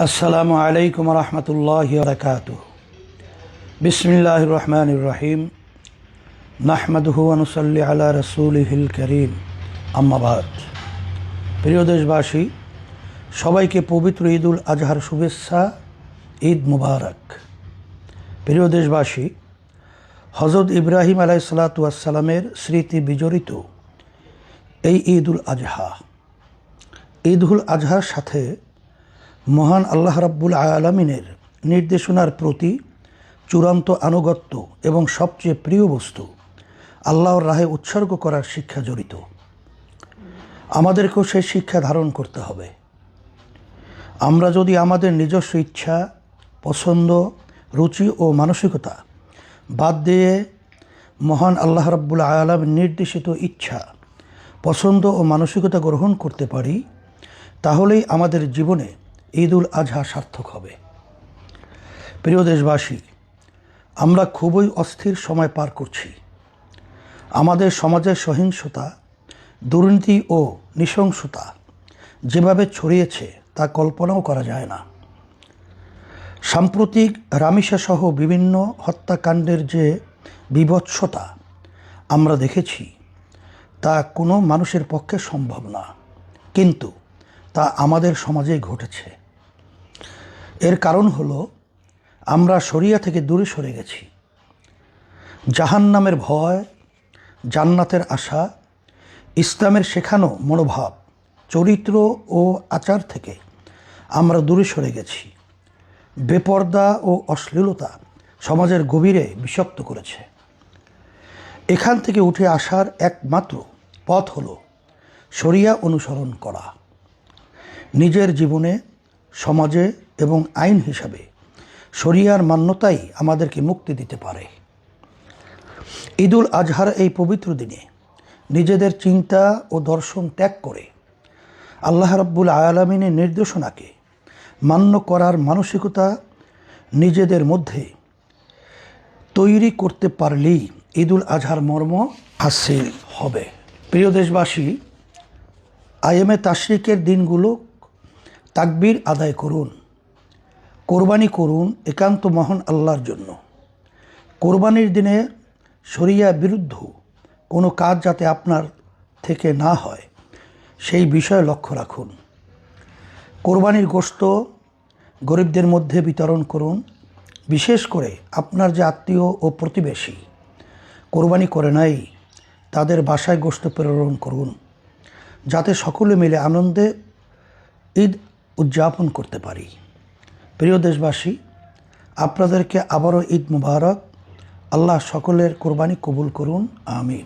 আসসালামু আলাইকুম রহমতুল্লাহি ওয়া বারাকাতুহু। বিসমিল্লাহির রহমানির রহিম। নাহমাদুহু ওয়া নুসাল্লি আলা রাসূলিহিল কারীম। আম্মা বাদ। প্রিয় দেশবাসী, সবাইকে পবিত্র ঈদুল আজহার শুভেচ্ছা। ঈদ মুবারক। প্রিয় দেশবাসী, হযরত ইব্রাহিম আলাইহিসসালাতু ওয়াসসালামের স্মৃতি বিজড়িত এই ঈদুল আজহা। ঈদুল আজহার সাথে মহান আল্লাহ রাব্বুল আলামিনের নির্দেশনার প্রতি চূড়ান্ত আনুগত্য এবং সবচেয়ে প্রিয় বস্তু আল্লাহর রাহে উৎসর্গ করার শিক্ষা জড়িত। আমাদেরকেও সেই শিক্ষা ধারণ করতে হবে। আমরা যদি আমাদের নিজস্ব ইচ্ছা, পছন্দ, রুচি ও মানসিকতা বাদ দিয়ে মহান আল্লাহ রাব্বুল আলামিন নির্দেশিত ইচ্ছা, পছন্দ ও মানসিকতা গ্রহণ করতে পারি, তাহলেই আমাদের জীবনে ঈদুল আজহা সার্থক হবে। প্রিয় দেশবাসী, আমরা খুবই অস্থির সময় পার করছি। আমাদের সমাজের সহিংসতা, দুর্নীতি ও নৃশংসতা যেভাবে ছড়িয়েছে তা কল্পনাও করা যায় না। সাম্প্রতিক রামিসা সহ বিভিন্ন হত্যাকাণ্ডের যে বীভৎসতা আমরা দেখেছি, তা কোনো মানুষের পক্ষে সম্ভব না, কিন্তু তা আমাদের সমাজেই ঘটেছে। এর কারণ হলো আমরা শরিয়া থেকে দূরে সরে গেছি। জাহান্নামের ভয়, জান্নাতের আশা, ইসলামের শেখানো মনোভাব, চরিত্র ও আচার থেকে আমরা দূরে সরে গেছি। বেপর্দা ও অশ্লীলতা সমাজের গভীরে বিষাক্ত করেছে। এখান থেকে উঠে আসার একমাত্র পথ হলো শরিয়া অনুসরণ করা। নিজের জীবনে, সমাজে এবং আইন হিসাবে শরিয়ার মান্যতাই আমাদেরকে মুক্তি দিতে পারে। ঈদুল আজহার এই পবিত্র দিনে নিজেদের চিন্তা ও দর্শন ত্যাগ করে আল্লাহ রাব্বুল আলামিনের নির্দেশনাকে মান্য করার মানসিকতা নিজেদের মধ্যে তৈরি করতে পারলেই ঈদুল আজহার মর্ম হাসিল হবে। প্রিয় দেশবাসী, আইয়ামে তাশরিকের দিনগুলো তাকবীর আদায় করুন, কোরবানি করুন একান্ত মহান আল্লাহর জন্য। কোরবানির দিনে শরিয়া বিরুদ্ধ কোনো কাজ যাতে আপনার থেকে না হয়, সেই বিষয়ে লক্ষ্য রাখুন। কোরবানির গোশত গরিবদের মধ্যে বিতরণ করুন। বিশেষ করে আপনার যে আত্মীয় ও প্রতিবেশী কোরবানি করে নাই, তাদের বাসায় গোশত প্রেরণ করুন, যাতে সকলে মিলে আনন্দে ঈদ উদযাপন করতে পারি। প্রিয় দেশবাসী, আপনাদেরকে আবারও ঈদ মুবারক। আল্লাহ সকলের কোরবানি কবুল করুন। আমিন।